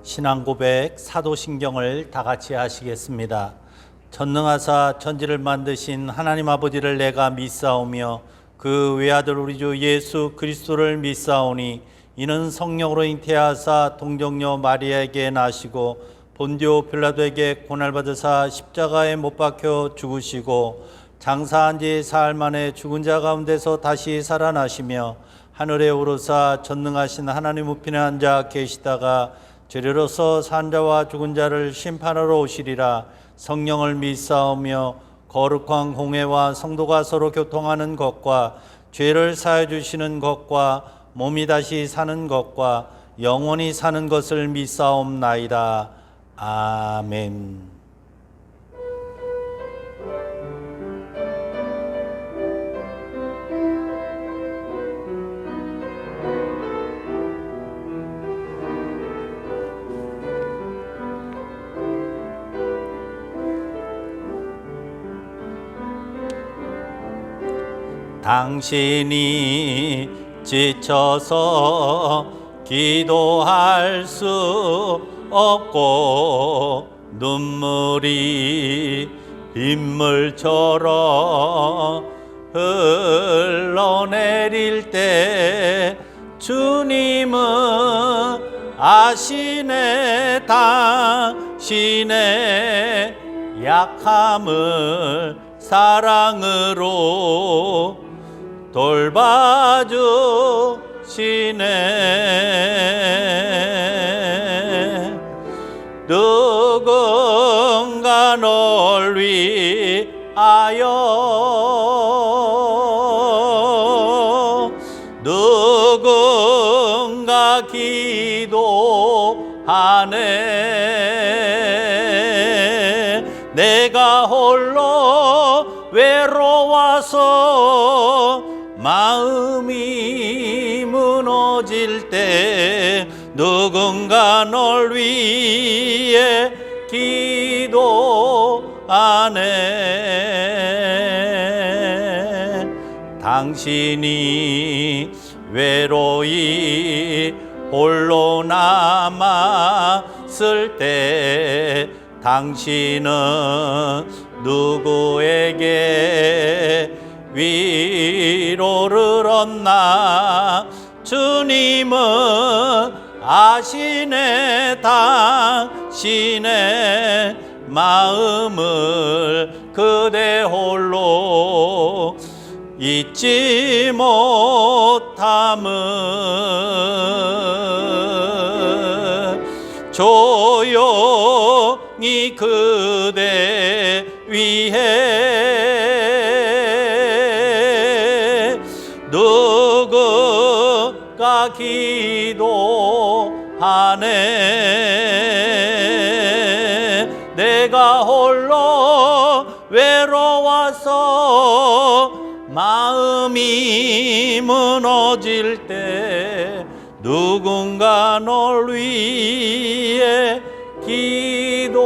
신앙고백 사도신경을 다 같이 하시겠습니다. 전능하사 천지를 만드신 하나님 아버지를 내가 믿사오며 그 외아들 우리 주 예수 그리스도를 믿사오니 이는 성령으로 잉태하사 동정녀 마리아에게 나시고 본디오 빌라도에게 고난받으사 십자가에 못 박혀 죽으시고 장사한 지 사흘 만에 죽은 자 가운데서 다시 살아나시며 하늘에 오르사 전능하신 하나님 우편에 앉아 계시다가 죄로서 산 자와 죽은 자를 심판하러 오시리라. 성령을 믿사오며 거룩한 공회와 성도가 서로 교통하는 것과 죄를 사해 주시는 것과 몸이 다시 사는 것과 영원히 사는 것을 믿사옵나이다. 아멘. 당신이 지쳐서 기도할 수 없고 눈물이 빗물처럼 흘러내릴 때 주님은 아시네. 당신의 약함을 사랑으로 돌봐주시네. 누군가 널 위하여 누군가 기도하네. 내가 홀로 외로워서 마음이 무너질 때 누군가 널 위해 기도하네. 당신이 외로이 홀로 남았을 때 당신은 누구에게 위로를 얻나? 주님은 아시네. 당신의 마음을 그대 홀로 잊지 못함은 조용히 그대 위해 누구가 기도하네. 내가 홀로 외로워서 마음이 무너질 때 누군가 널 위해 기도하네.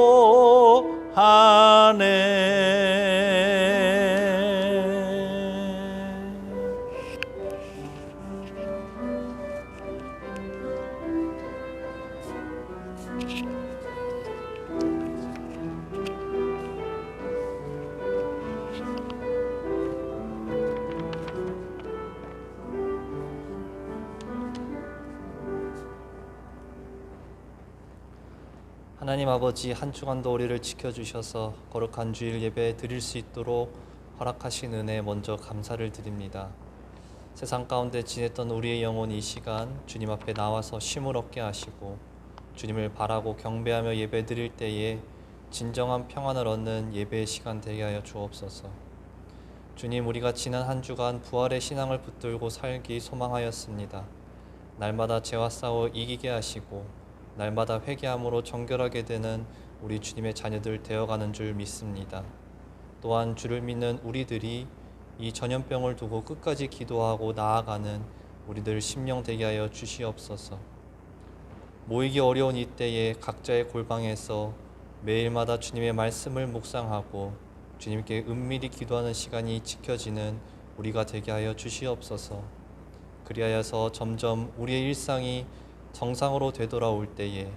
하나님 아버지, 한 주간도 우리를 지켜주셔서 거룩한 주일 예배 드릴 수 있도록 허락하신 은혜 먼저 감사를 드립니다. 세상 가운데 지냈던 우리의 영혼 이 시간 주님 앞에 나와서 쉼을 얻게 하시고 주님을 바라고 경배하며 예배 드릴 때에 진정한 평안을 얻는 예배의 시간 되게 하여 주옵소서. 주님, 우리가 지난 한 주간 부활의 신앙을 붙들고 살기 소망하였습니다. 날마다 죄와 싸워 이기게 하시고 날마다 회개함으로 정결하게 되는 우리 주님의 자녀들 되어가는 줄 믿습니다. 또한 주를 믿는 우리들이 이 전염병을 두고 끝까지 기도하고 나아가는 우리들 심령 되게 하여 주시옵소서. 모이기 어려운 이때에 각자의 골방에서 매일마다 주님의 말씀을 묵상하고 주님께 은밀히 기도하는 시간이 지켜지는 우리가 되게 하여 주시옵소서. 그리하여서 점점 우리의 일상이 정상으로 되돌아올 때에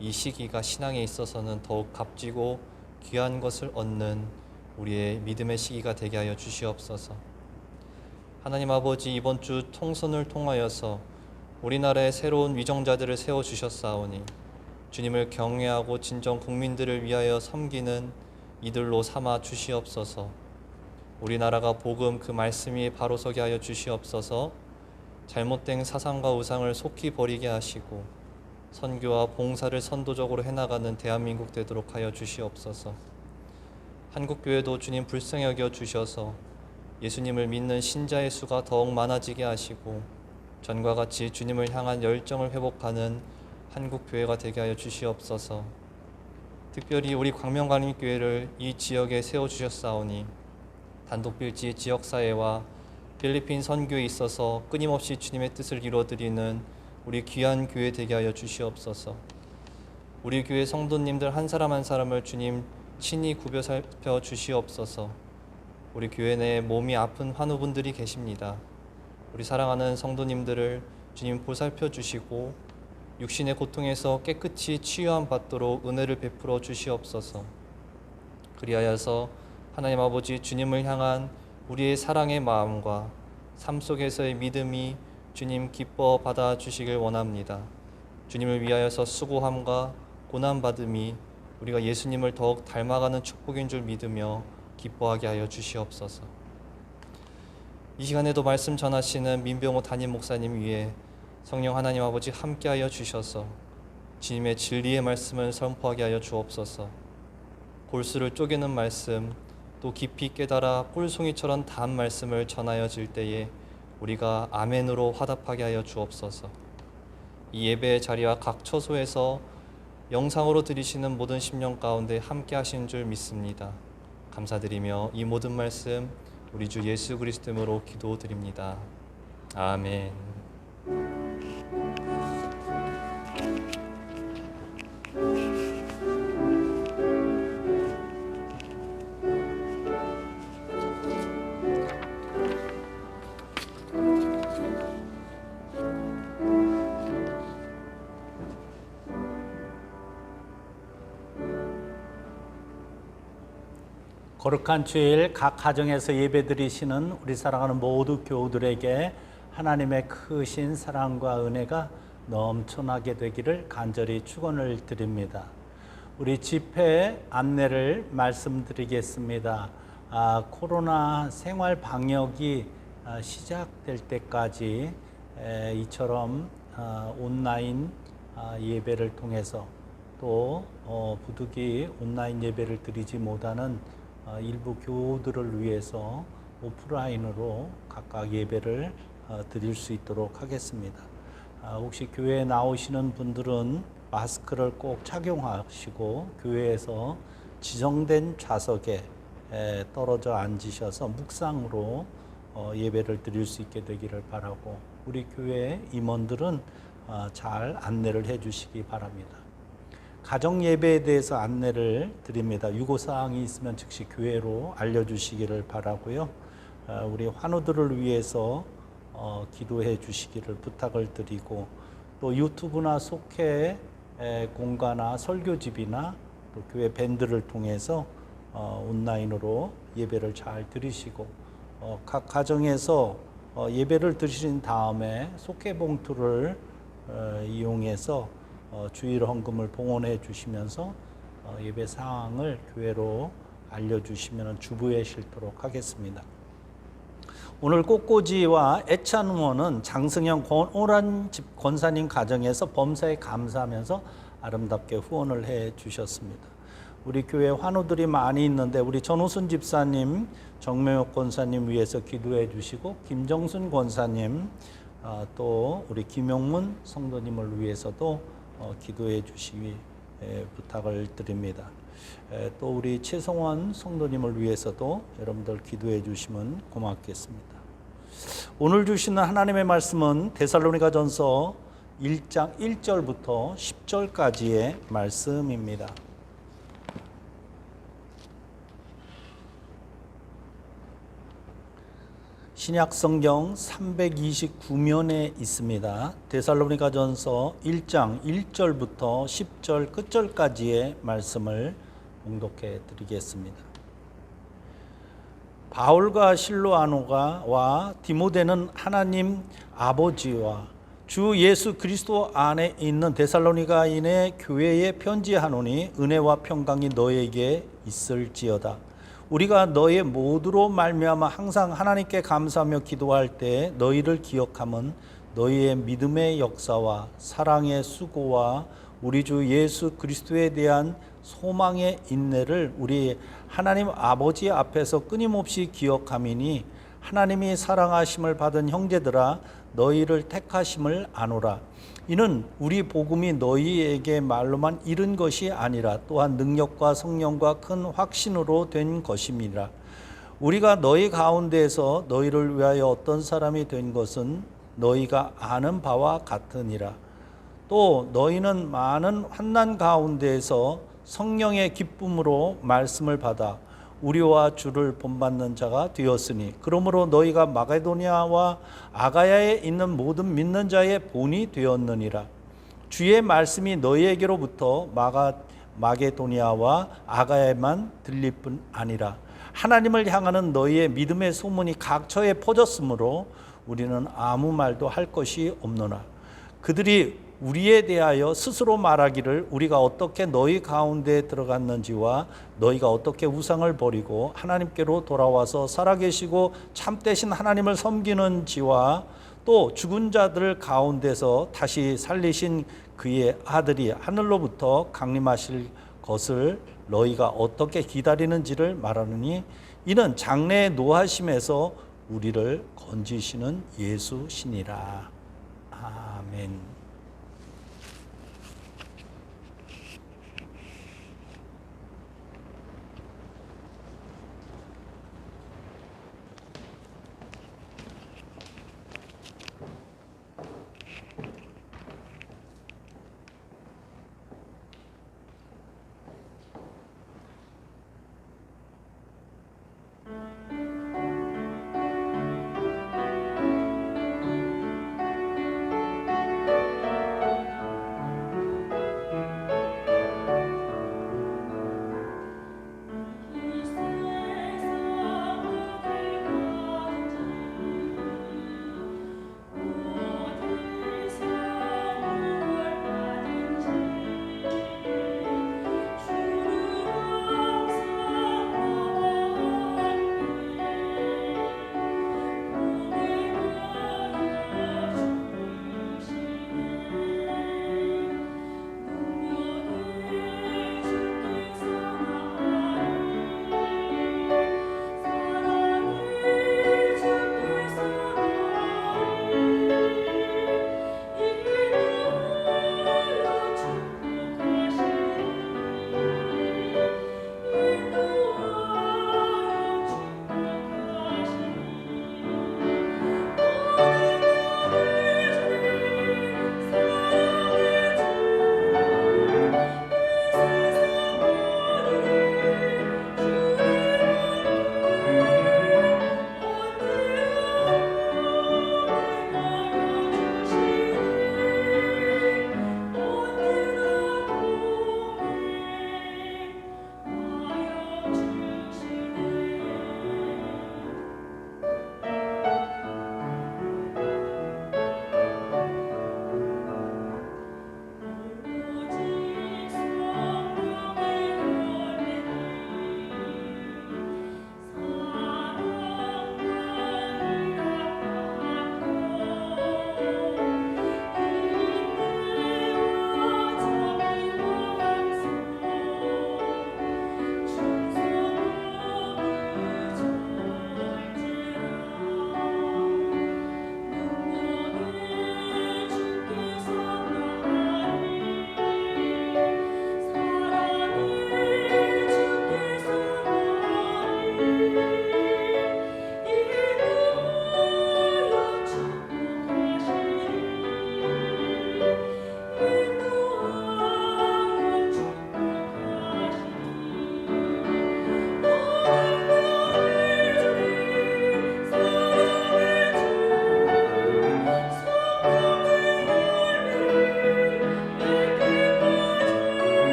이 시기가 신앙에 있어서는 더욱 값지고 귀한 것을 얻는 우리의 믿음의 시기가 되게 하여 주시옵소서. 하나님 아버지, 이번 주 통선을 통하여서 우리나라에 새로운 위정자들을 세워주셨사오니 주님을 경외하고 진정 국민들을 위하여 섬기는 이들로 삼아 주시옵소서. 우리나라가 복음 그 말씀이 바로 서게 하여 주시옵소서. 잘못된 사상과 우상을 속히 버리게 하시고 선교와 봉사를 선도적으로 해나가는 대한민국 되도록 하여 주시옵소서. 한국교회도 주님 불쌍히 여겨 주셔서 예수님을 믿는 신자의 수가 더욱 많아지게 하시고 전과 같이 주님을 향한 열정을 회복하는 한국교회가 되게 하여 주시옵소서. 특별히 우리 광명관림교회를 이 지역에 세워주셨사오니 단독빌지 지역사회와 필리핀 선교에 있어서 끊임없이 주님의 뜻을 이루어드리는 우리 귀한 교회 되게 하여 주시옵소서. 우리 교회 성도님들 한 사람 한 사람을 주님 친히 구별 살펴 주시옵소서. 우리 교회 내에 몸이 아픈 환우분들이 계십니다. 우리 사랑하는 성도님들을 주님 보살펴 주시고 육신의 고통에서 깨끗이 치유함 받도록 은혜를 베풀어 주시옵소서. 그리하여서 하나님 아버지, 주님을 향한 우리의 사랑의 마음과 삶 속에서의 믿음이 주님 기뻐 받아 주시길 원합니다. 주님을 위하여서 수고함과 고난받음이 우리가 예수님을 더욱 닮아가는 축복인 줄 믿으며 기뻐하게 하여 주시옵소서. 이 시간에도 말씀 전하시는 민병호 담임 목사님 위에 성령 하나님 아버지 함께하여 주셔서 주님의 진리의 말씀을 선포하게 하여 주옵소서. 골수를 쪼개는 말씀, 또 깊이 깨달아 꿀송이처럼 단 말씀을 전하여질 때에 우리가 아멘으로 화답하게 하여 주옵소서. 이 예배의 자리와 각 처소에서 영상으로 들으시는 모든 심령 가운데 함께 하신 줄 믿습니다. 감사드리며 이 모든 말씀 우리 주 예수 그리스도 이름으로 기도드립니다. 아멘. 거룩한 주일 각 가정에서 예배드리시는 우리 사랑하는 모두 교우들에게 하나님의 크신 사랑과 은혜가 넘쳐나게 되기를 간절히 축원을 드립니다. 우리 집회 안내를 말씀드리겠습니다. 코로나 생활 방역이 시작될 때까지 이처럼 온라인 예배를 통해서 또 부득이 온라인 예배를 드리지 못하는 일부 교우들을 위해서 오프라인으로 각각 예배를 드릴 수 있도록 하겠습니다. 혹시 교회에 나오시는 분들은 마스크를 꼭 착용하시고 교회에서 지정된 좌석에 떨어져 앉으셔서 묵상으로 예배를 드릴 수 있게 되기를 바라고, 우리 교회 임원들은 잘 안내를 해 주시기 바랍니다. 가정 예배에 대해서 안내를 드립니다. 유고사항이 있으면 즉시 교회로 알려주시기를 바라고요. 우리 환우들을 위해서 기도해 주시기를 부탁을 드리고, 또 유튜브나 속회 공가나 설교집이나 또 교회 밴드를 통해서 온라인으로 예배를 잘 드리시고, 각 가정에서 예배를 드리신 다음에 속회 봉투를 이용해서 주일 헌금을 봉헌해 주시면서 예배 사항을 교회로 알려주시면 주부에 실도록 하겠습니다. 오늘 꽃꽂이와 애찬 후원은 장승영 오란집 권사님 가정에서 범사에 감사하면서 아름답게 후원을 해 주셨습니다. 우리 교회 환우들이 많이 있는데 우리 전호순 집사님, 정명혁 권사님 위해서 기도해 주시고, 김정순 권사님, 또 우리 김용문 성도님을 위해서도 기도해 주시기 부탁을 드립니다. 또 우리 최성원 성도님을 위해서도 여러분들 기도해 주시면 고맙겠습니다. 오늘 주시는 하나님의 말씀은 데살로니가전서 1장 1절부터 10절까지의 말씀입니다. 신약 성경 329면에 있습니다. 데살로니가전서 1장 1절부터 10절 끝절까지의 말씀을 봉독해 드리겠습니다. 바울과 실로아노가와 디모데는 하나님 아버지와 주 예수 그리스도 안에 있는 데살로니가인의 교회에 편지하노니 은혜와 평강이 너에게 있을지어다. 우리가 너의 모두로 말미암아 항상 하나님께 감사하며 기도할 때 너희를 기억함은 너희의 믿음의 역사와 사랑의 수고와 우리 주 예수 그리스도에 대한 소망의 인내를 우리 하나님 아버지 앞에서 끊임없이 기억함이니 하나님이 사랑하심을 받은 형제들아 너희를 택하심을 아노라. 이는 우리 복음이 너희에게 말로만 이른 것이 아니라 또한 능력과 성령과 큰 확신으로 된 것임이라. 우리가 너희 가운데에서 너희를 위하여 어떤 사람이 된 것은 너희가 아는 바와 같으니라. 또 너희는 많은 환난 가운데에서 성령의 기쁨으로 말씀을 받아 우리와 주를 본받는 자가 되었으니 그러므로 너희가 마게도니아와 아가야에 있는 모든 믿는 자의 본이 되었느니라. 주의 말씀이 너희에게로부터 마게도니아와 아가야에만 들릴 뿐 아니라 하나님을 향하는 너희의 믿음의 소문이 각처에 퍼졌으므로 우리는 아무 말도 할 것이 없노라. 그들이 우리에 대하여 스스로 말하기를 우리가 어떻게 너희 가운데 들어갔는지와 너희가 어떻게 우상을 버리고 하나님께로 돌아와서 살아계시고 참되신 하나님을 섬기는지와 또 죽은 자들 가운데서 다시 살리신 그의 아들이 하늘로부터 강림하실 것을 너희가 어떻게 기다리는지를 말하느니 이는 장래의 노하심에서 우리를 건지시는 예수시니라. 아멘.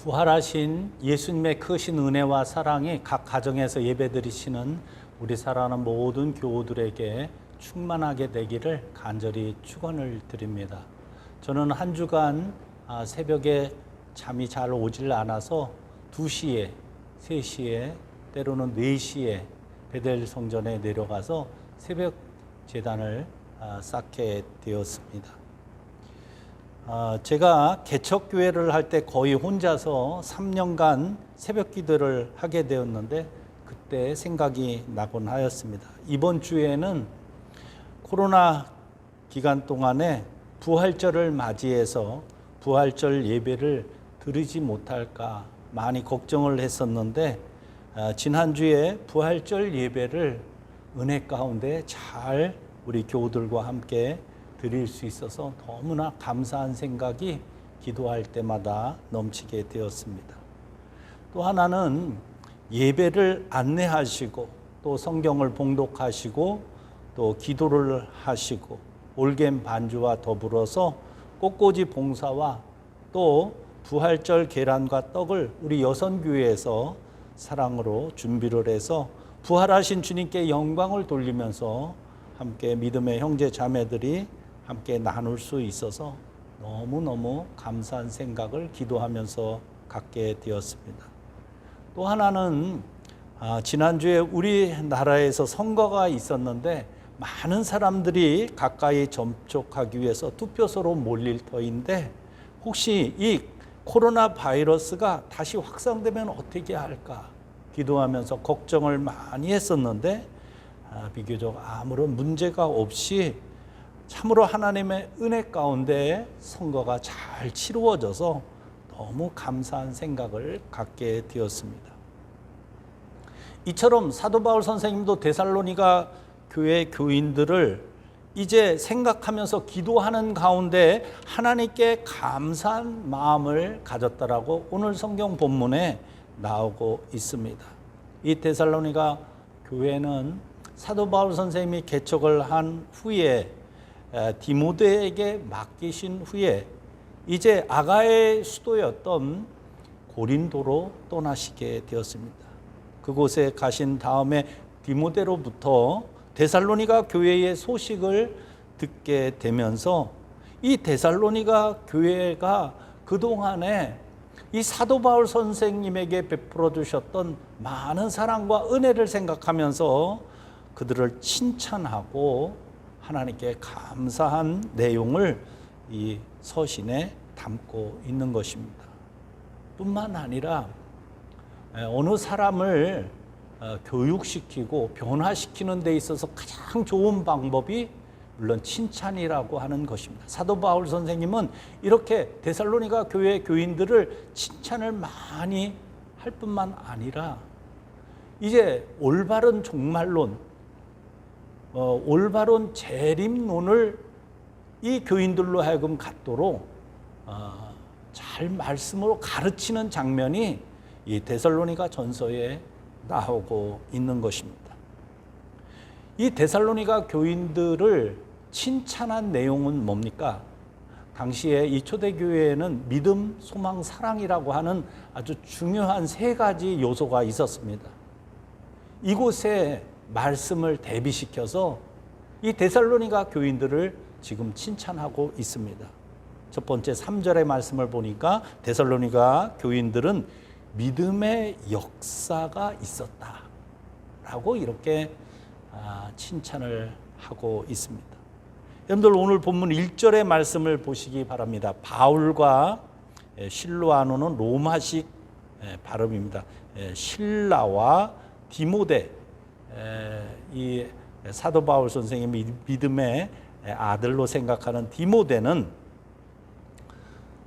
부활하신 예수님의 크신 은혜와 사랑이 각 가정에서 예배드리시는 우리 사랑하는 모든 교우들에게 충만하게 되기를 간절히 축원을 드립니다. 저는 한 주간 새벽에 잠이 잘 오질 않아서 2시에, 3시에, 때로는 4시에 베델 성전에 내려가서 새벽 제단을 쌓게 되었습니다. 제가 개척교회를 할 때 거의 혼자서 3년간 새벽 기도를 하게 되었는데 그때 생각이 나곤 하였습니다. 이번 주에는 코로나 기간 동안에 부활절을 맞이해서 부활절 예배를 드리지 못할까 많이 걱정을 했었는데 지난주에 부활절 예배를 은혜 가운데 잘 우리 교우들과 함께 드릴 수 있어서 너무나 감사한 생각이 기도할 때마다 넘치게 되었습니다. 또 하나는 예배를 안내하시고 또 성경을 봉독하시고 또 기도를 하시고 올겜 반주와 더불어서 꽃꽂이 봉사와 또 부활절 계란과 떡을 우리 여선교회에서 사랑으로 준비를 해서 부활하신 주님께 영광을 돌리면서 함께 믿음의 형제 자매들이 함께 나눌 수 있어서 너무너무 감사한 생각을 기도하면서 갖게 되었습니다. 또 하나는 지난주에 우리나라에서 선거가 있었는데 많은 사람들이 가까이 접촉하기 위해서 투표소로 몰릴 터인데 혹시 이 코로나 바이러스가 다시 확산되면 어떻게 할까 기도하면서 걱정을 많이 했었는데 비교적 아무런 문제가 없이 참으로 하나님의 은혜 가운데 선거가 잘 치루어져서 너무 감사한 생각을 갖게 되었습니다. 이처럼 사도 바울 선생님도 데살로니가 교회 교인들을 이제 생각하면서 기도하는 가운데 하나님께 감사한 마음을 가졌다라고 오늘 성경 본문에 나오고 있습니다. 이 데살로니가 교회는 사도 바울 선생님이 개척을 한 후에 디모데에게 맡기신 후에 이제 아가의 수도였던 고린도로 떠나시게 되었습니다. 그곳에 가신 다음에 디모데로부터 데살로니가 교회의 소식을 듣게 되면서 이 데살로니가 교회가 그동안에 이 사도 바울 선생님에게 베풀어 주셨던 많은 사랑과 은혜를 생각하면서 그들을 칭찬하고 하나님께 감사한 내용을 이 서신에 담고 있는 것입니다. 뿐만 아니라 어느 사람을 교육시키고 변화시키는 데 있어서 가장 좋은 방법이 물론 칭찬이라고 하는 것입니다. 사도 바울 선생님은 이렇게 데살로니가 교회 교인들을 칭찬을 많이 할 뿐만 아니라 이제 올바른 종말론, 올바른 재림론을 이 교인들로 하여금 갖도록 잘 말씀으로 가르치는 장면이 이 데살로니가 전서에 나오고 있는 것입니다. 이 데살로니가 교인들을 칭찬한 내용은 뭡니까? 당시에 이 초대교회에는 믿음, 소망, 사랑이라고 하는 아주 중요한 3가지 요소가 있었습니다. 이곳에 말씀을 대비시켜서 이 데살로니가 교인들을 지금 칭찬하고 있습니다. 첫 번째 3절의 말씀을 보니까 데살로니가 교인들은 믿음의 역사가 있었다라고 이렇게 칭찬을 하고 있습니다. 여러분들 오늘 본문 1절의 말씀을 보시기 바랍니다. 바울과 실로아노는 로마식 발음입니다. 실라와 디모데, 이 사도 바울 선생님이 믿음의 아들로 생각하는 디모데는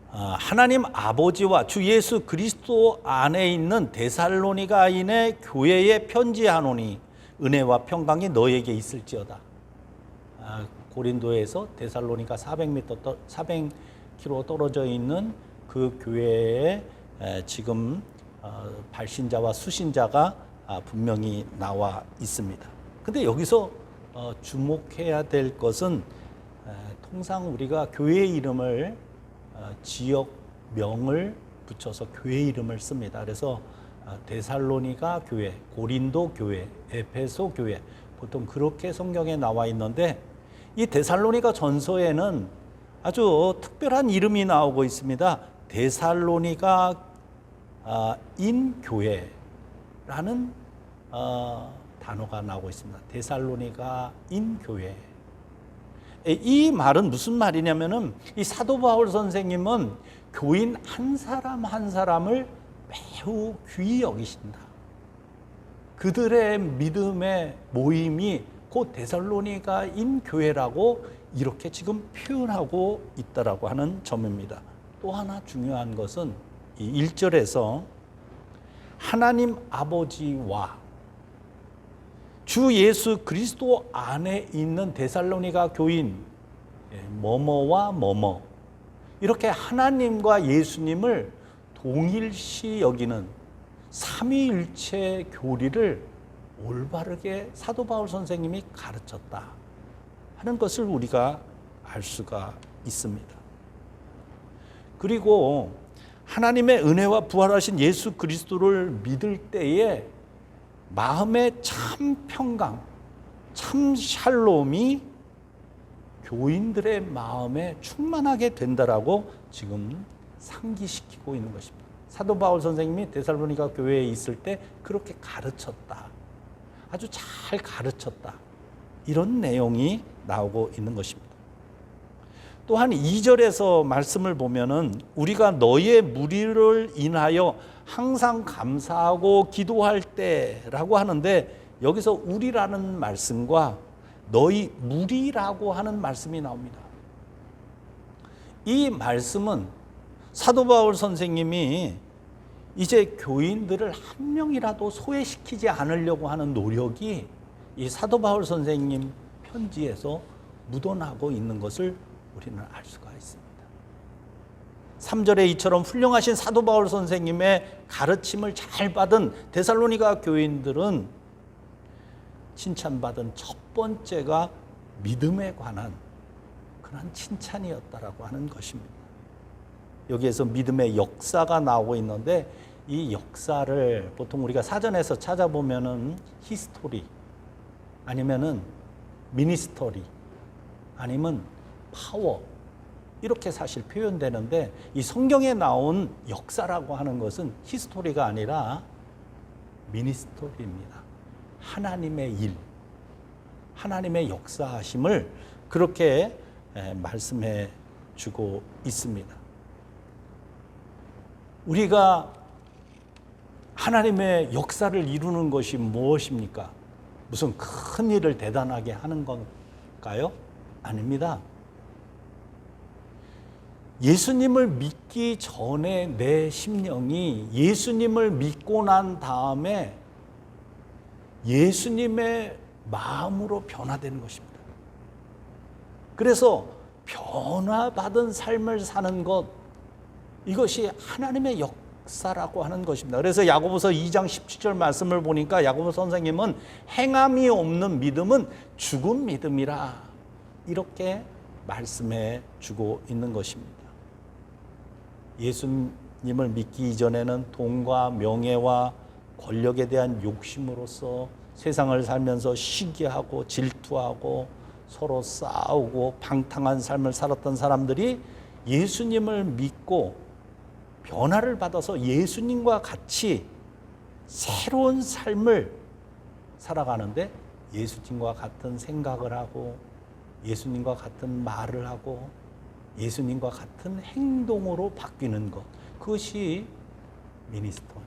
하나님 아버지와 주 예수 그리스도 안에 있는 데살로니가인의 교회에 편지하노니 은혜와 평강이 너에게 있을지어다. 고린도에서 데살로니가 400km 떨어져 있는 그 교회에 지금 발신자와 수신자가 분명히 나와 있습니다. 근데 여기서 주목해야 될 것은 통상 우리가 교회 이름을 지역명을 붙여서 교회 이름을 씁니다. 그래서 데살로니가 교회, 고린도 교회, 에베소 교회, 보통 그렇게 성경에 나와 있는데, 이 데살로니가 전서에는 아주 특별한 이름이 나오고 있습니다. 데살로니가 인 교회라는 단어가 나오고 있습니다. 데살로니가 인 교회. 이 말은 무슨 말이냐면은, 이 사도 바울 선생님은 교인 한 사람 한 사람을 매우 귀히 여기신다. 그들의 믿음의 모임이 곧 데살로니가인 교회라고 이렇게 지금 표현하고 있다라고 하는 점입니다. 또 하나 중요한 것은 이 1절에서 하나님 아버지와 주 예수 그리스도 안에 있는 데살로니가 교인 뭐뭐와 뭐뭐, 이렇게 하나님과 예수님을 동일시 여기는 삼위일체 교리를 올바르게 사도 바울 선생님이 가르쳤다 하는 것을 우리가 알 수가 있습니다. 그리고 하나님의 은혜와 부활하신 예수 그리스도를 믿을 때에 마음의 참 평강, 참 샬롬이 교인들의 마음에 충만하게 된다라고 지금 상기시키고 있는 것입니다. 사도 바울 선생님이 데살로니가 교회에 있을 때 그렇게 가르쳤다. 아주 잘 가르쳤다. 이런 내용이 나오고 있는 것입니다. 또한 2절에서 말씀을 보면은 우리가 너의 무리를 인하여 항상 감사하고 기도할 때라고 하는데, 여기서 우리라는 말씀과 너희 무리라고 하는 말씀이 나옵니다. 이 말씀은 사도 바울 선생님이 이제 교인들을 한 명이라도 소외시키지 않으려고 하는 노력이 이 사도 바울 선생님 편지에서 묻어나고 있는 것을 우리는 알 수가 있습니다. 3절에 이처럼 훌륭하신 사도 바울 선생님의 가르침을 잘 받은 데살로니가 교인들은 칭찬받은 첫 번째가 믿음에 관한 그런 칭찬이었다라고 하는 것입니다. 여기에서 믿음의 역사가 나오고 있는데, 이 역사를 보통 우리가 사전에서 찾아보면은 히스토리, 아니면은 미니스터리, 아니면 파워, 이렇게 사실 표현되는데, 이 성경에 나온 역사라고 하는 것은 히스토리가 아니라 미니스터리입니다. 하나님의 일, 하나님의 역사하심을 그렇게 말씀해 주고 있습니다. 우리가 하나님의 역사를 이루는 것이 무엇입니까? 무슨 큰 일을 대단하게 하는 건가요? 아닙니다. 예수님을 믿기 전에 내 심령이 예수님을 믿고 난 다음에 예수님의 마음으로 변화되는 것입니다. 그래서 변화받은 삶을 사는 것, 이것이 하나님의 역사라고 하는 것입니다. 그래서 야고보서 2장 17절 말씀을 보니까 야고보 선생님은 행함이 없는 믿음은 죽은 믿음이라 이렇게 말씀해 주고 있는 것입니다. 예수님을 믿기 이전에는 돈과 명예와 권력에 대한 욕심으로서 세상을 살면서 시기하고 질투하고 서로 싸우고 방탕한 삶을 살았던 사람들이 예수님을 믿고 변화를 받아서 예수님과 같이 새로운 삶을 살아가는데, 예수님과 같은 생각을 하고 예수님과 같은 말을 하고 예수님과 같은 행동으로 바뀌는 것, 그것이 미니스터리,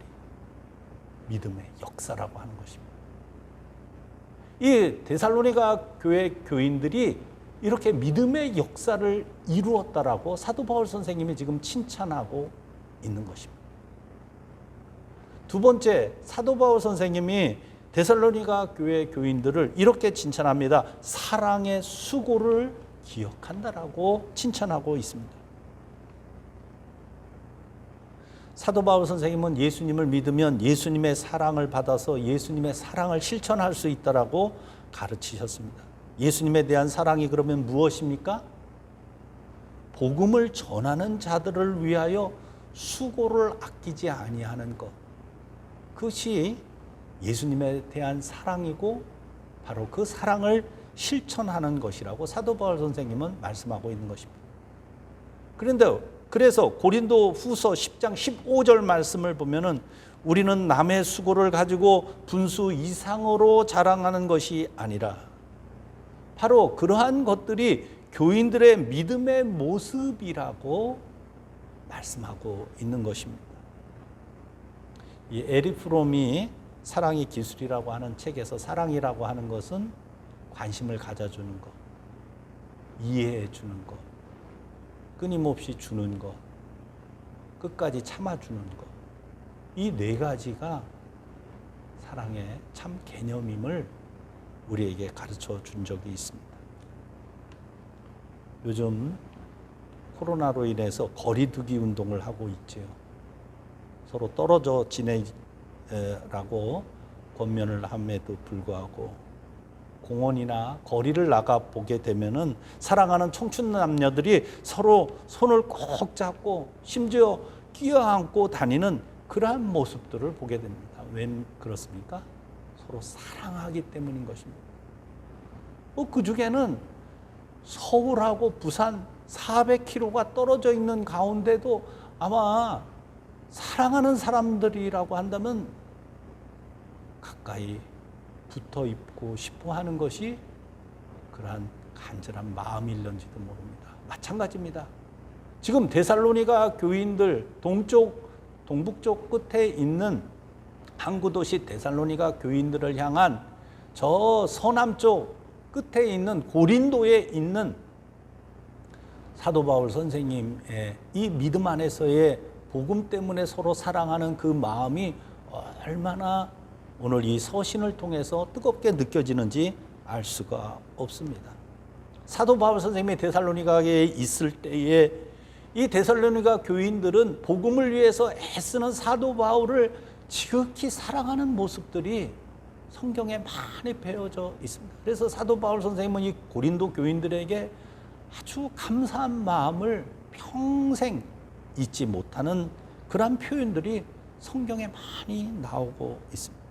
믿음의 역사라고 하는 것입니다. 이 데살로니가 교회 교인들이 이렇게 믿음의 역사를 이루었다라고 사도 바울 선생님이 지금 칭찬하고 있는 것입니다. 두 번째, 사도 바울 선생님이 데살로니가 교회 교인들을 이렇게 칭찬합니다. 사랑의 수고를 기억한다라고 칭찬하고 있습니다. 사도 바울 선생님은 예수님을 믿으면 예수님의 사랑을 받아서 예수님의 사랑을 실천할 수 있다라고 가르치셨습니다. 예수님에 대한 사랑이 그러면 무엇입니까? 복음을 전하는 자들을 위하여 수고를 아끼지 아니하는 것, 그것이 예수님에 대한 사랑이고 바로 그 사랑을 실천하는 것이라고 사도 바울 선생님은 말씀하고 있는 것입니다. 그래서 고린도 후서 10장 15절 말씀을 보면은 우리는 남의 수고를 가지고 분수 이상으로 자랑하는 것이 아니라 바로 그러한 것들이 교인들의 믿음의 모습이라고 말씀하고 있는 것입니다. 이 에릭 프롬이 사랑이 기술이라고 하는 책에서 사랑이라고 하는 것은 관심을 가져주는 것, 이해해 주는 것, 끊임없이 주는 것, 끝까지 참아주는 것, 이 네 가지가 사랑의 참 개념임을 우리에게 가르쳐 준 적이 있습니다. 요즘 코로나로 인해서 거리두기 운동을 하고 있지요. 서로 떨어져 지내라고 권면을 함에도 불구하고 공원이나 거리를 나가 보게 되면은 사랑하는 청춘 남녀들이 서로 손을 꼭 잡고 심지어 끼어안고 다니는 그러한 모습들을 보게 됩니다. 왜 그렇습니까? 서로 사랑하기 때문인 것입니다. 그 중에는 서울하고 부산 400km가 떨어져 있는 가운데도 아마 사랑하는 사람들이라고 한다면 가까이 붙어 있고 싶어 하는 것이 그러한 간절한 마음일런지도 모릅니다. 마찬가지입니다. 지금 데살로니가 교인들 동북쪽 끝에 있는 항구 도시 데살로니가 교인들을 향한 저 서남쪽 끝에 있는 고린도에 있는 사도 바울 선생님의 이 믿음 안에서의 복음 때문에 서로 사랑하는 그 마음이 얼마나 오늘 이 서신을 통해서 뜨겁게 느껴지는지 알 수가 없습니다. 사도 바울 선생님이 데살로니가에 있을 때에 이 데살로니가 교인들은 복음을 위해서 애쓰는 사도 바울을 지극히 사랑하는 모습들이 성경에 많이 배어져 있습니다. 그래서 사도 바울 선생님은 이 고린도 교인들에게 아주 감사한 마음을 평생 잊지 못하는 그런 표현들이 성경에 많이 나오고 있습니다.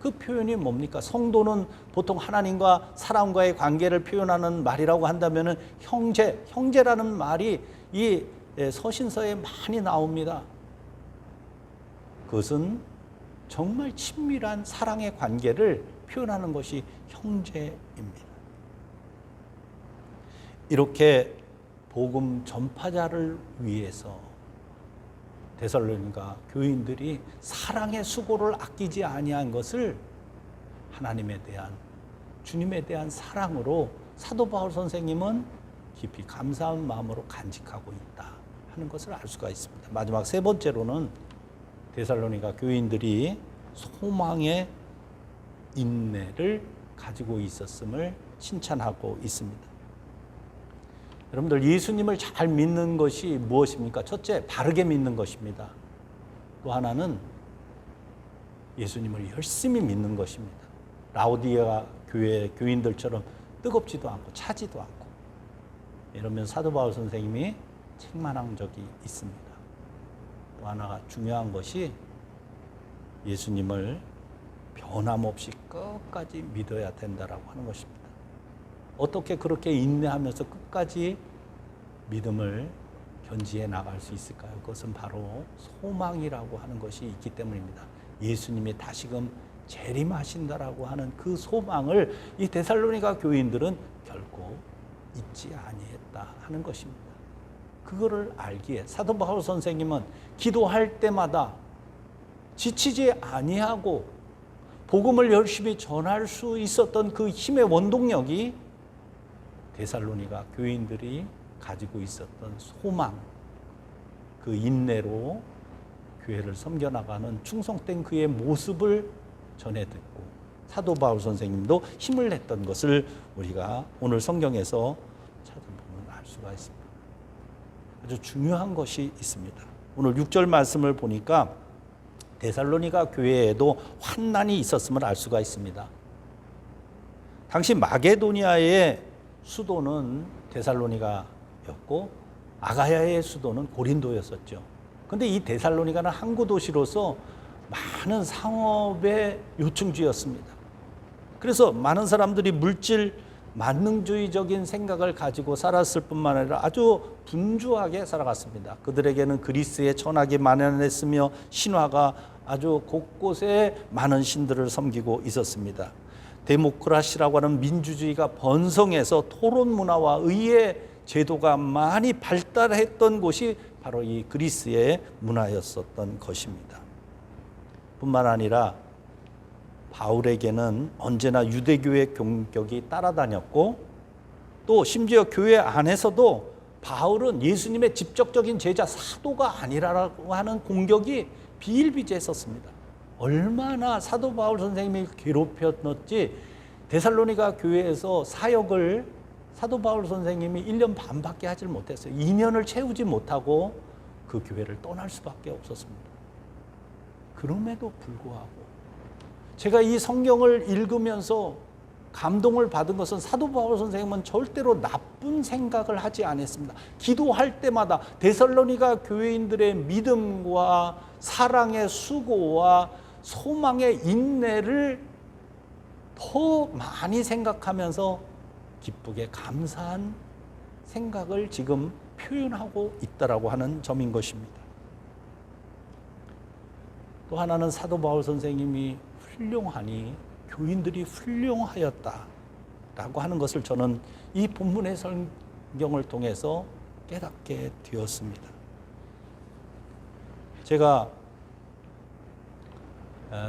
그 표현이 뭡니까? 성도는 보통 하나님과 사람과의 관계를 표현하는 말이라고 한다면 형제라는 말이 이 서신서에 많이 나옵니다. 그것은 정말 친밀한 사랑의 관계를 표현하는 것이 형제입니다. 이렇게 복음 전파자를 위해서 데살로니가 교인들이 사랑의 수고를 아끼지 아니한 것을 하나님에 대한 주님에 대한 사랑으로 사도 바울 선생님은 깊이 감사한 마음으로 간직하고 있다 하는 것을 알 수가 있습니다. 마지막 세 번째로는 데살로니가 교인들이 소망의 인내를 가지고 있었음을 칭찬하고 있습니다. 여러분들 예수님을 잘 믿는 것이 무엇입니까? 첫째, 바르게 믿는 것입니다. 또 하나는 예수님을 열심히 믿는 것입니다. 라오디게아 교회 교인들처럼 뜨겁지도 않고 차지도 않고 이러면 사도 바울 선생님이 책망한 적이 있습니다. 또 하나가 중요한 것이 예수님을 변함없이 끝까지 믿어야 된다라고 하는 것입니다. 어떻게 그렇게 인내하면서 끝까지 믿음을 견지해 나갈 수 있을까요? 그것은 바로 소망이라고 하는 것이 있기 때문입니다. 예수님이 다시금 재림하신다라고 하는 그 소망을 이 데살로니가 교인들은 결코 잊지 아니했다 하는 것입니다. 그거를 알기에 사도 바울 선생님은 기도할 때마다 지치지 아니하고 복음을 열심히 전할 수 있었던 그 힘의 원동력이 데살로니가 교인들이 가지고 있었던 소망, 그 인내로 교회를 섬겨나가는 충성된 그의 모습을 전해 듣고 사도 바울 선생님도 힘을 냈던 것을 우리가 오늘 성경에서 찾아보면 알 수가 있습니다. 아주 중요한 것이 있습니다. 오늘 6절 말씀을 보니까 데살로니가 교회에도 환난이 있었음을 알 수가 있습니다. 당시 마게도니아의 수도는 데살로니가였고 아가야의 수도는 고린도였었죠. 근데 이 데살로니가는 항구 도시로서 많은 상업의 요충지였습니다. 그래서 많은 사람들이 물질 만능주의적인 생각을 가지고 살았을 뿐만 아니라 아주 분주하게 살아갔습니다. 그들에게는 그리스의 천학이 만연했으며 신화가 아주 곳곳에 많은 신들을 섬기고 있었습니다. 데모크라시라고 하는 민주주의가 번성해서 토론 문화와 의의 제도가 많이 발달했던 곳이 바로 이 그리스의 문화였었던 것입니다. 뿐만 아니라 바울에게는 언제나 유대교의 공격이 따라다녔고 또 심지어 교회 안에서도 바울은 예수님의 직접적인 제자 사도가 아니라고 하는 공격이 비일비재했었습니다. 얼마나 사도 바울 선생님이 괴롭혔는지 데살로니가 교회에서 사역을 사도 바울 선생님이 1년 반밖에 하질 못했어요. 2년을 채우지 못하고 그 교회를 떠날 수밖에 없었습니다. 그럼에도 불구하고 제가 이 성경을 읽으면서 감동을 받은 것은 사도 바울 선생님은 절대로 나쁜 생각을 하지 않았습니다. 기도할 때마다 데살로니가 교회인들의 믿음과 사랑의 수고와 소망의 인내를 더 많이 생각하면서 기쁘게 감사한 생각을 지금 표현하고 있다라고 하는 점인 것입니다. 또 하나는 사도 바울 선생님이 훌륭하니 교인들이 훌륭하였다라고 하는 것을 저는 이 본문의 성경을 통해서 깨닫게 되었습니다. 제가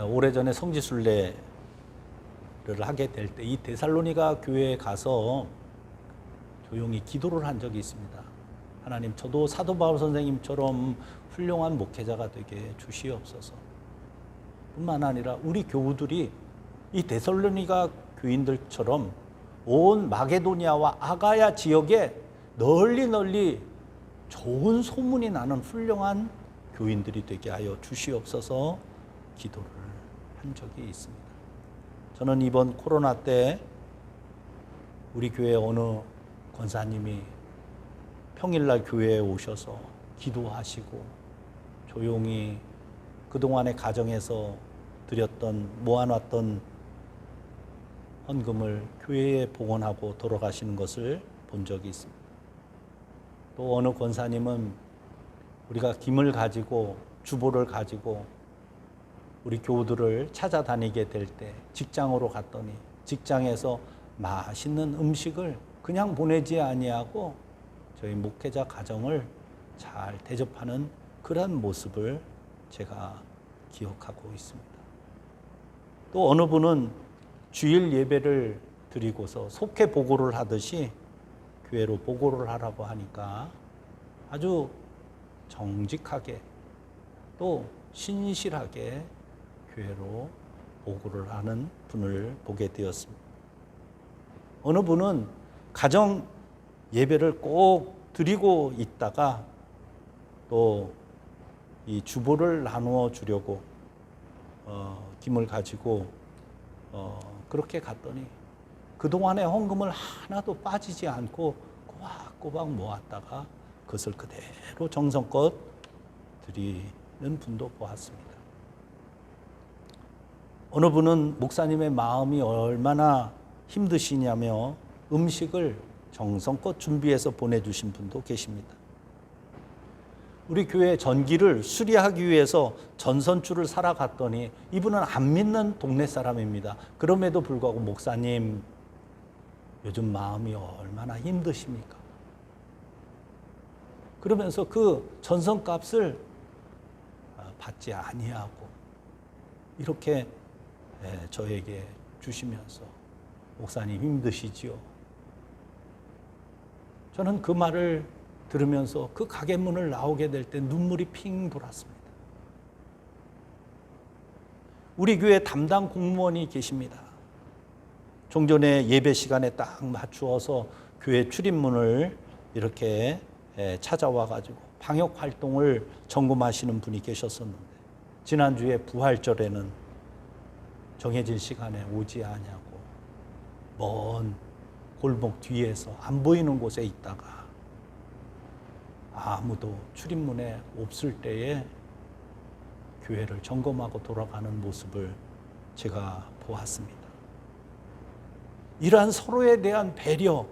오래전에 성지순례를 하게 될 때 이 데살로니가 교회에 가서 조용히 기도를 한 적이 있습니다. 하나님, 저도 사도 바울 선생님처럼 훌륭한 목회자가 되게 주시옵소서. 뿐만 아니라 우리 교우들이 이 데살로니가 교인들처럼 온 마게도니아와 아가야 지역에 널리 좋은 소문이 나는 훌륭한 교인들이 되게 하여 주시옵소서 기도를 한 적이 있습니다. 저는 이번 코로나 때 우리 교회 어느 권사님이 평일날 교회에 오셔서 기도하시고 조용히 그동안의 가정에서 드렸던 모아놨던 헌금을 교회에 봉헌하고 돌아가시는 것을 본 적이 있습니다. 또 어느 권사님은 우리가 김을 가지고 주보를 가지고 우리 교우들을 찾아다니게 될 때 직장으로 갔더니 직장에서 맛있는 음식을 그냥 보내지 아니하고 저희 목회자 가정을 잘 대접하는 그런 모습을 제가 기억하고 있습니다. 또 어느 분은 주일 예배를 드리고서 속회 보고를 하듯이 교회로 보고를 하라고 하니까 아주 정직하게 또 신실하게 교회로 보고를 하는 분을 보게 되었습니다. 어느 분은 가정 예배를 꼭 드리고 있다가 또 이 주보를 나누어 주려고 김을 가지고 그렇게 갔더니 그동안의 헌금을 하나도 빠지지 않고 꼬박꼬박 모았다가 그것을 그대로 정성껏 드리는 분도 보았습니다. 어느 분은 목사님의 마음이 얼마나 힘드시냐며 음식을 정성껏 준비해서 보내주신 분도 계십니다. 우리 교회 전기를 수리하기 위해서 전선줄을 사러 갔더니 이분은 안 믿는 동네 사람입니다. 그럼에도 불구하고 목사님, 요즘 마음이 얼마나 힘드십니까? 그러면서 그 전선값을 받지 아니하고 이렇게 저에게 주시면서 목사님 힘드시지요? 저는 그 말을 들으면서 그 가게 문을 나오게 될 때 눈물이 핑 돌았습니다. 우리 교회 담당 공무원이 계십니다. 종전에 예배 시간에 딱 맞추어서 교회 출입문을 이렇게 찾아와 가지고 방역 활동을 점검하시는 분이 계셨었는데 지난주에 부활절에는 정해진 시간에 오지 않냐고 먼 골목 뒤에서 안 보이는 곳에 있다가 아무도 출입문에 없을 때에 교회를 점검하고 돌아가는 모습을 제가 보았습니다. 이러한 서로에 대한 배려,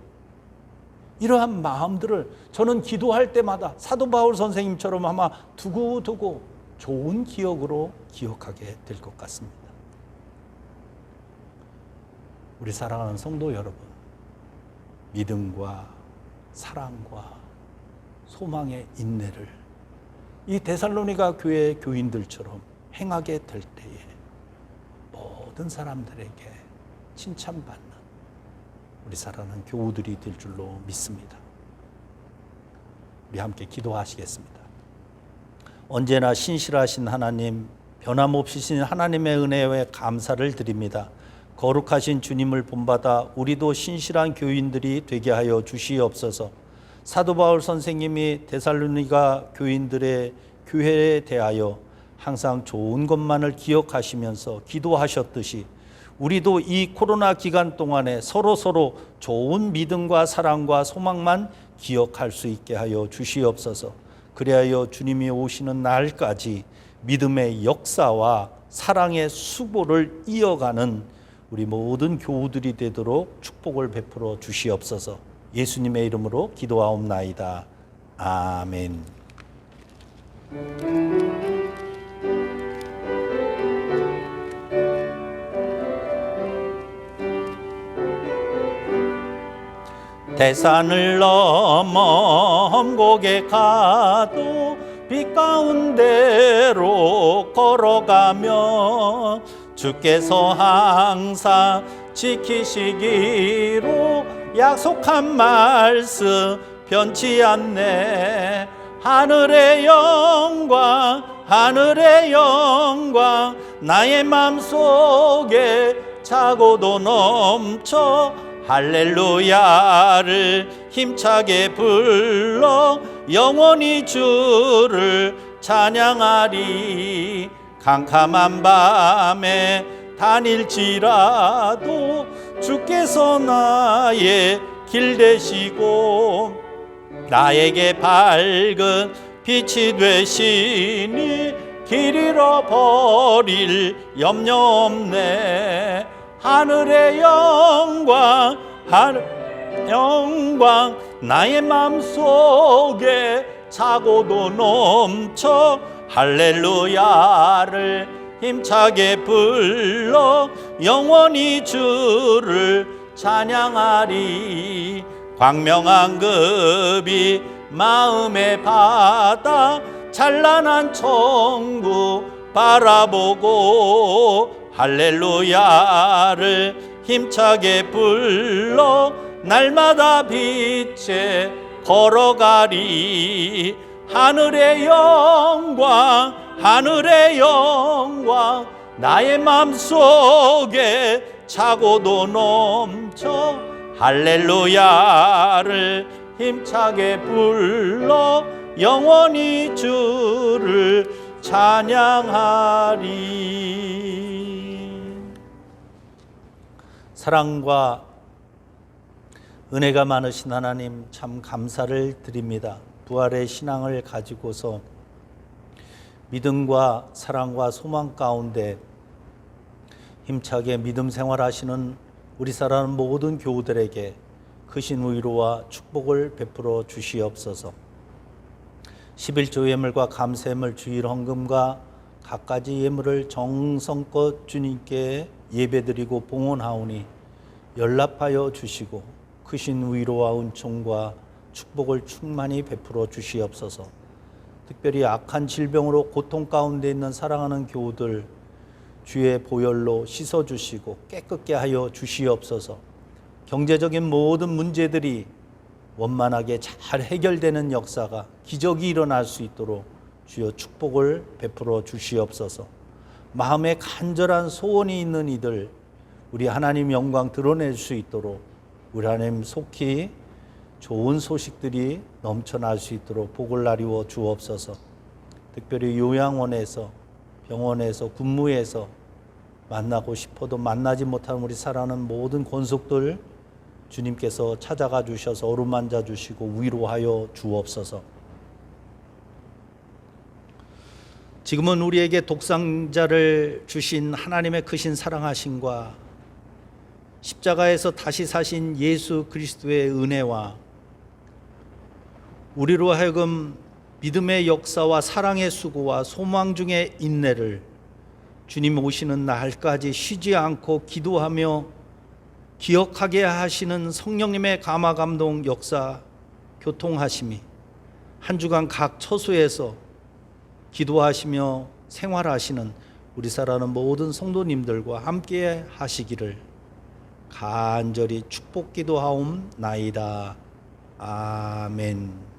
이러한 마음들을 저는 기도할 때마다 사도 바울 선생님처럼 아마 두고두고 좋은 기억으로 기억하게 될 것 같습니다. 우리 사랑하는 성도 여러분, 믿음과 사랑과 소망의 인내를 이 데살로니가 교회 교인들처럼 행하게 될 때에 모든 사람들에게 칭찬받는 우리 사랑하는 교우들이 될 줄로 믿습니다. 우리 함께 기도하시겠습니다. 언제나 신실하신 하나님, 변함없으신 하나님의 은혜에 감사를 드립니다. 거룩하신 주님을 본받아 우리도 신실한 교인들이 되게 하여 주시옵소서. 사도 바울 선생님이 데살로니가 교인들의 교회에 대하여 항상 좋은 것만을 기억하시면서 기도하셨듯이 우리도 이 코로나 기간 동안에 서로 좋은 믿음과 사랑과 소망만 기억할 수 있게 하여 주시옵소서. 그리하여 주님이 오시는 날까지 믿음의 역사와 사랑의 수고를 이어가는 우리 모든 교우들이 되도록 축복을 베풀어 주시옵소서. 예수님의 이름으로 기도하옵나이다. 아멘. 대산을 넘어 험곡에 가도 빛 가운데로 걸어가며 주께서 항상 지키시기로 약속한 말씀 변치 않네. 하늘의 영광 나의 맘속에 차고도 넘쳐 할렐루야를 힘차게 불러 영원히 주를 찬양하리. 캄캄한 밤에 다닐지라도 주께서 나의 길 되시고 나에게 밝은 빛이 되시니 길 잃어버릴 염려 없네. 하늘의 영광 나의 맘속에 차고도 넘쳐 할렐루야를 힘차게 불러 영원히 주를 찬양하리. 광명한 급이 마음의 바다 찬란한 천국 바라보고 할렐루야를 힘차게 불러 날마다 빛에 걸어가리. 하늘의 영광 나의 맘속에 차고도 넘쳐 할렐루야를 힘차게 불러 영원히 주를 찬양하리. 사랑과 은혜가 많으신 하나님, 참 감사를 드립니다. 부활의 신앙을 가지고서 믿음과 사랑과 소망 가운데 힘차게 믿음 생활하시는 우리 사랑하는 모든 교우들에게 크신 위로와 축복을 베풀어 주시옵소서. 11조 예물과 감사예물, 주일 헌금과 갖가지 예물을 정성껏 주님께 예배드리고 봉헌하오니 연락하여 주시고 크신 위로와 은총과 축복을 충만히 베풀어 주시옵소서. 특별히 악한 질병으로 고통 가운데 있는 사랑하는 교우들 주의 보혈로 씻어주시고 깨끗게 하여 주시옵소서. 경제적인 모든 문제들이 원만하게 잘 해결되는 역사가, 기적이 일어날 수 있도록 주여 축복을 베풀어 주시옵소서. 마음에 간절한 소원이 있는 이들 우리 하나님 영광 드러낼 수 있도록 우리 하나님 속히 좋은 소식들이 넘쳐날 수 있도록 복을 나리워 주옵소서. 특별히 요양원에서, 병원에서, 군무에서 만나고 싶어도 만나지 못하는 우리 사랑하는 모든 권속들 주님께서 찾아가 주셔서 어루만져 주시고 위로하여 주옵소서. 지금은 우리에게 독생자를 주신 하나님의 크신 사랑하심과 십자가에서 다시 사신 예수 그리스도의 은혜와 우리로 하여금 믿음의 역사와 사랑의 수고와 소망 중의 인내를 주님 오시는 날까지 쉬지 않고 기도하며 기억하게 하시는 성령님의 감화 감동 역사 교통하심이 한 주간 각 처소에서 기도하시며 생활하시는 우리 사랑하는 모든 성도님들과 함께 하시기를 간절히 축복 기도하옵나이다. 아멘.